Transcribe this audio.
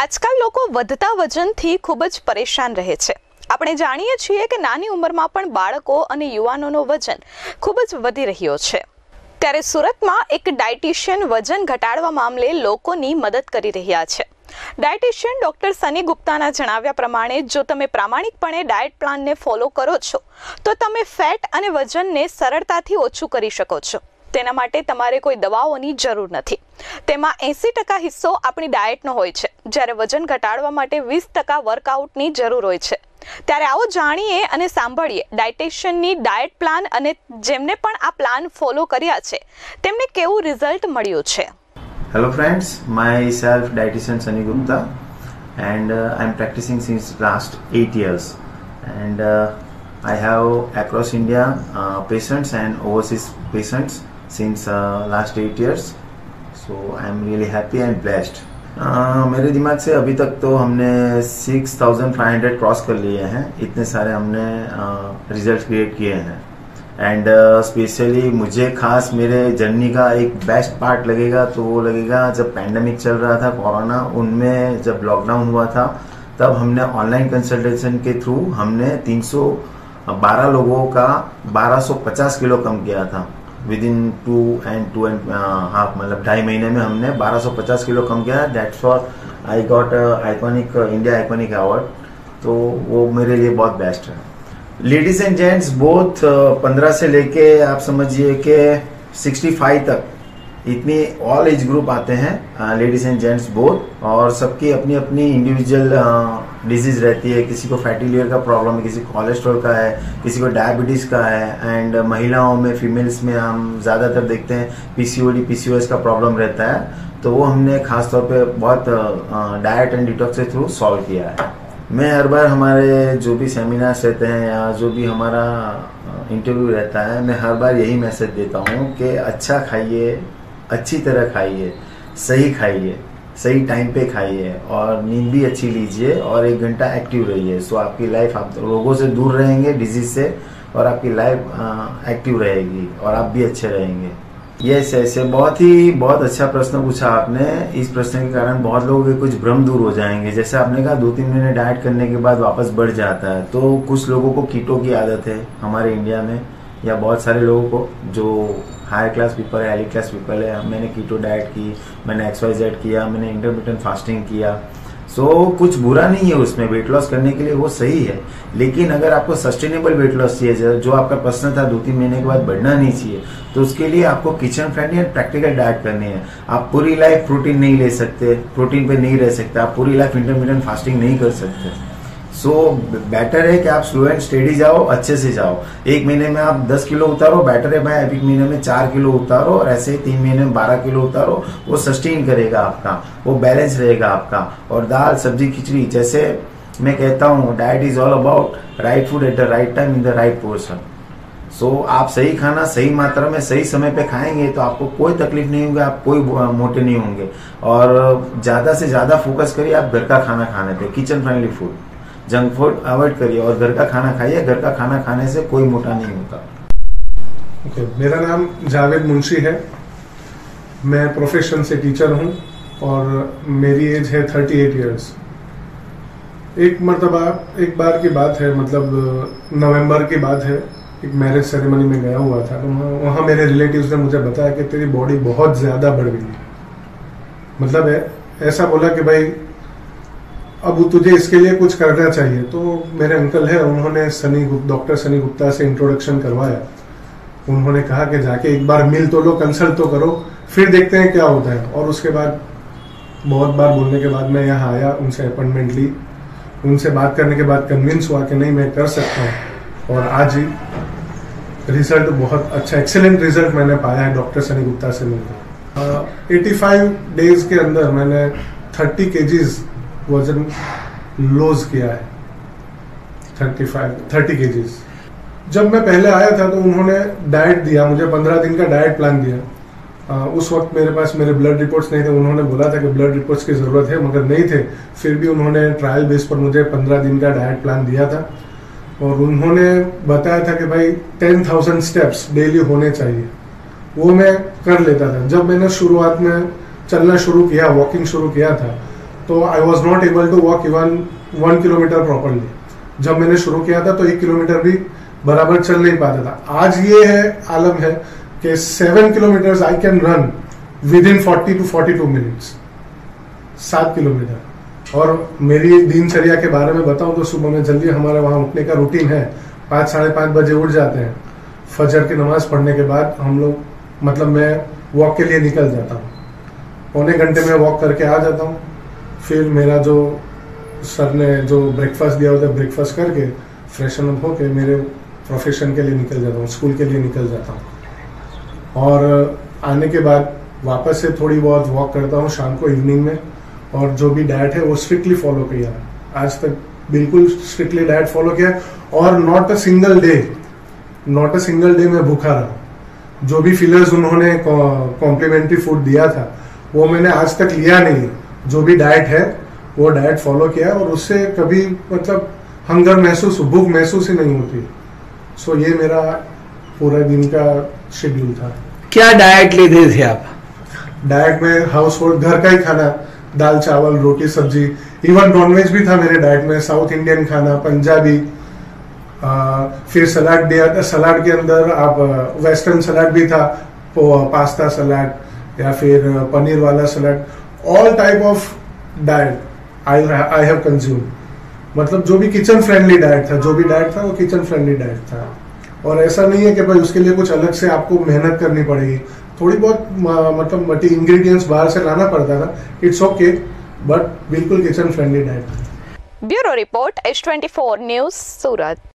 આજકાલ લોકો વધતા વજનથી ખૂબ જ પરેશાન રહે છે। આપણે જાણીએ છીએ કે નાની ઉંમરમાં પણ બાળકો અને યુવાનોનો વજન ખૂબ જ વધી રહ્યો છે। ત્યારે સુરતમાં એક ડાયટિશિયન વજન ઘટાડવા મામલે લોકોની મદદ કરી રહ્યા છે। ડાયટિશિયન ડોક્ટર સની ગુપ્તાના જણાવ્યા પ્રમાણે જો તમે પ્રામાણિકપણે ડાયટ પ્લાનને ફોલો કરો છો તો તમે ફેટ અને વજનને સરળતાથી ઓછું કરી શકો છો। તેના માટે તમારે કોઈ દવાઓની જરૂર નથી। તેમાં 80% હિસ્સો આપણી ડાયટનો હોય છે, જ્યારે વજન ઘટાડવા માટે 20% વર્કઆઉટની જરૂર હોય છે। ત્યારે આવો જાણીએ અને સાંભળીએ ડાયટિશિયનની ડાયટ પ્લાન અને જેમને પણ આ પ્લાન ફોલો કર્યા છે તેમને કેવું રિઝલ્ટ મળ્યું છે। Hello friends, myself dietitian Sunny Gupta and I'm practicing since last 8 years and I have across India patients and overseas patients since last 8 years, so I'm really happy and blessed। मेरे दिमाग से अभी तक तो हमने 6500 cross कर लिए हैं। इतने सारे हमने रिजल्ट क्रिएट किए हैं एंड स्पेशली मुझे खास मेरे जर्नी का एक बेस्ट पार्ट लगेगा तो वो लगेगा जब पैंडेमिक चल रहा था कोरोना, उनमें जब लॉकडाउन हुआ था तब हमने ऑनलाइन कंसल्टेशन के थ्रू हमने 312 लोगों का 1250 किलो कम किया था विद इन 2 and हाफ, मतलब 2.5 महीने में हमने 1250 किलो कम किया। That's for I got iconic India iconic award, तो वो मेरे लिए बहुत बेस्ट है। लेडीज एंड जेंट्स बोथ 15 से लेके आप समझिए कि 65 तक, इतनी ऑल एज ग्रुप आते हैं, लेडीज एंड जेंट्स बोथ, और सबकी अपनी अपनी इंडिविजुअल डिजीज रहती है। किसी को फैटी लिवर का प्रॉब्लम है, किसी को कोलेस्ट्रॉल का है, किसी को डायबिटीज का है एंड महिलाओं में फीमेल्स में हम ज़्यादातर देखते हैं पीसीओडी पीसीओएस का प्रॉब्लम रहता है, तो वो हमने खास तौर पे बहुत डाइट एंड डिटॉक्स के थ्रू सॉल्व किया है। मैं हर बार हमारे जो भी सेमिनार्स रहते हैं या जो भी हमारा इंटरव्यू रहता है, मैं हर बार यही मैसेज देता हूँ कि अच्छा खाइए, अच्छी तरह खाइए, सही खाइए, सही टाइम पे खाइए और नींद भी अच्छी लीजिए और 1 घंटा एक्टिव रहिए। सो आपकी लाइफ, आप रोगों से दूर रहेंगे, डिजीज से, और आपकी लाइफ एक्टिव रहेगी और आप भी अच्छे रहेंगे। यस, ऐसे बहुत अच्छा प्रश्न पूछा आपने। इस प्रश्न के कारण बहुत लोगों के कुछ भ्रम दूर हो जाएंगे। जैसे आपने कहा 2-3 महीने डाइट करने के बाद वापस बढ़ जाता है, तो कुछ लोगों को कीटो की आदत है हमारे इंडिया में, या बहुत सारे लोगों को जो हायर क्लास पीपल है, एलिट क्लास पीपल है, मैंने कीटो डाइट की, मैंने XYZ किया, मैंने इंटरमिटेंट फास्टिंग किया। सो कुछ बुरा नहीं है उसमें, वेट लॉस करने के लिए वो सही है, लेकिन अगर आपको सस्टेनेबल वेट लॉस चाहिए, जो आपका प्रश्न था 2-3 महीने के बाद बढ़ना नहीं चाहिए, तो उसके लिए आपको kitchen friendly and practical diet करनी है। आप पूरी लाइफ प्रोटीन नहीं ले सकते, प्रोटीन पे नहीं रह सकते, आप पूरी लाइफ इंटरमिटेंट फास्टिंग नहीं कर सकते। सो बेटर है कि आप स्लो एंड स्टेडी जाओ, अच्छे से जाओ। 1 महीने में आप 10 किलो उतारो, बेटर है भाई 1 महीने में 4 किलो उतारो, और ऐसे ही 3 महीने में 12 किलो उतारो। वो सस्टेन करेगा आपका, वो बैलेंस रहेगा आपका। और दाल सब्जी खिचड़ी, जैसे मैं कहता हूँ, diet is all about right food at the right time in the right portion. So आप सही खाना सही मात्रा में सही समय पे खाएंगे तो आपको कोई तकलीफ नहीं होगी, आप कोई मोटे नहीं होंगे। और ज्यादा से ज्यादा फोकस करिए आप घर का खाना खाने पे, kitchen friendly food, junk food avoid करिए और घर का खाना खाइए। घर का खाना खाने से कोई मोटा नहीं होता। ओके, मेरा नाम जावेद मुंशी है। मैं प्रोफेशन से टीचर हूँ और मेरी एज है 38 इयर्स। एक बार की बात है, मतलब नवंबर की बात है, एक मैरिज सेरेमनी में गया हुआ था, तो वहाँ मेरे रिलेटिव्स ने मुझे बताया कि तेरी बॉडी बहुत ज़्यादा बढ़ गई है। मतलब ऐसा बोला कि भाई अब तुझे इसके लिए कुछ करना चाहिए। तो मेरे अंकल है, उन्होंने डॉक्टर सनी गुप्ता से इंट्रोडक्शन करवाया। उन्होंने कहा कि जाके एक बार मिल तो लो, कंसल्ट तो करो, फिर देखते हैं क्या होता है। और उसके बाद बहुत बार बोलने के बाद मैं यहाँ आया, उनसे अपॉइंटमेंट ली, उनसे बात करने के बाद कन्विंस हुआ कि नहीं मैं कर सकता हूँ। और आज ही रिजल्ट बहुत अच्छा, एक्सेलेंट रिजल्ट मैंने पाया है डॉक्टर सनी गुप्ता से मिलकर। 85 डेज के अंदर मैंने 30 केजीज वजन लॉस किया है। 30 केजीज। जब मैं पहले आया था तो उन्होंने डाइट दिया मुझे, 15 दिन का डाइट प्लान दिया। उस वक्त मेरे पास मेरे ब्लड रिपोर्ट्स नहीं थे। उन्होंने बोला था कि ब्लड रिपोर्ट्स की ज़रूरत है, मगर नहीं थे। फिर भी उन्होंने ट्रायल बेस पर मुझे 15 दिन का डाइट प्लान दिया था और उन्होंने बताया था कि भाई 10,000 स्टेप्स डेली होने चाहिए। वो मैं कर लेता था। जब मैंने शुरुआत में चलना शुरू किया, वॉकिंग शुरू किया था, तो I was not able to walk even 1 kilometre properly. जब मैंने शुरू किया था तो 1 किलोमीटर भी बराबर चल नहीं पाता था। आज ये है आलम है कि 7 kilometre I can run with in 40 to 42 minutes, 7 kilometre. और मेरी दिनचर्या के बारे में बताऊं तो सुबह में जल्दी हमारे वहाँ उठने का रूटीन है, 5 साढ़े 5 बजे उठ जाते हैं। फजर की नमाज पढ़ने के बाद हम लोग मतलब मैं वॉक के लिए निकल जाता हूँ, पौने घंटे में वॉक करके आ जाता हूँ। फिर मेरा जो सर ने जो ब्रेकफास्ट दिया होता है, ब्रेकफास्ट करके फ्रेशन अप होके मेरे प्रोफेशन के लिए निकल जाता हूँ, स्कूल के लिए निकल जाता हूँ। और आने के बाद वापस से थोड़ी बहुत वॉक करता हूँ शाम को इवनिंग में। और जो भी डाइट है वो स्ट्रिक्टली फॉलो किया, आज तक बिल्कुल स्ट्रिक्टली डाइट फॉलो किया। और नॉट अ सिंगल डे मैं भूखा रहा। जो भी फिलर्स उन्होंने कॉम्प्लीमेंट्री फूड दिया था वो मैंने आज तक लिया नहीं। जो भी डाइट है वो डाइट फॉलो किया और उससे कभी मतलब हंगर महसूस, भूख महसूस ही नहीं होती। सो ये मेरा पूरा दिन का शेड्यूल था। क्या डाइट लेते थे आप? डाइट में हाउस होल्ड घर का ही खाना, दाल चावल रोटी सब्जी, इवन नॉनवेज भी था मेरे डाइट में, साउथ इंडियन खाना, पंजाबी। फिर सलाद दिया था, सलाद के अंदर आप वेस्टर्न सलाद भी था, पास्ता सलाद या फिर पनीर वाला सलाद। All type of diet I have consume. मतलब जो भी किचन फ्रेंडली डाइट था, वो किचन फ्रेंडली डाइट था। और ऐसा नहीं है कि भाई उसके लिए कुछ अलग से आपको मेहनत करनी पड़ेगी। थोड़ी बहुत मतलब मल्टी इंग्रेडिएंट्स बाहर से लाना पड़ता था, इट्स ओके, बट बिल्कुल kitchen friendly diet. Bureau report H24 news सूरत।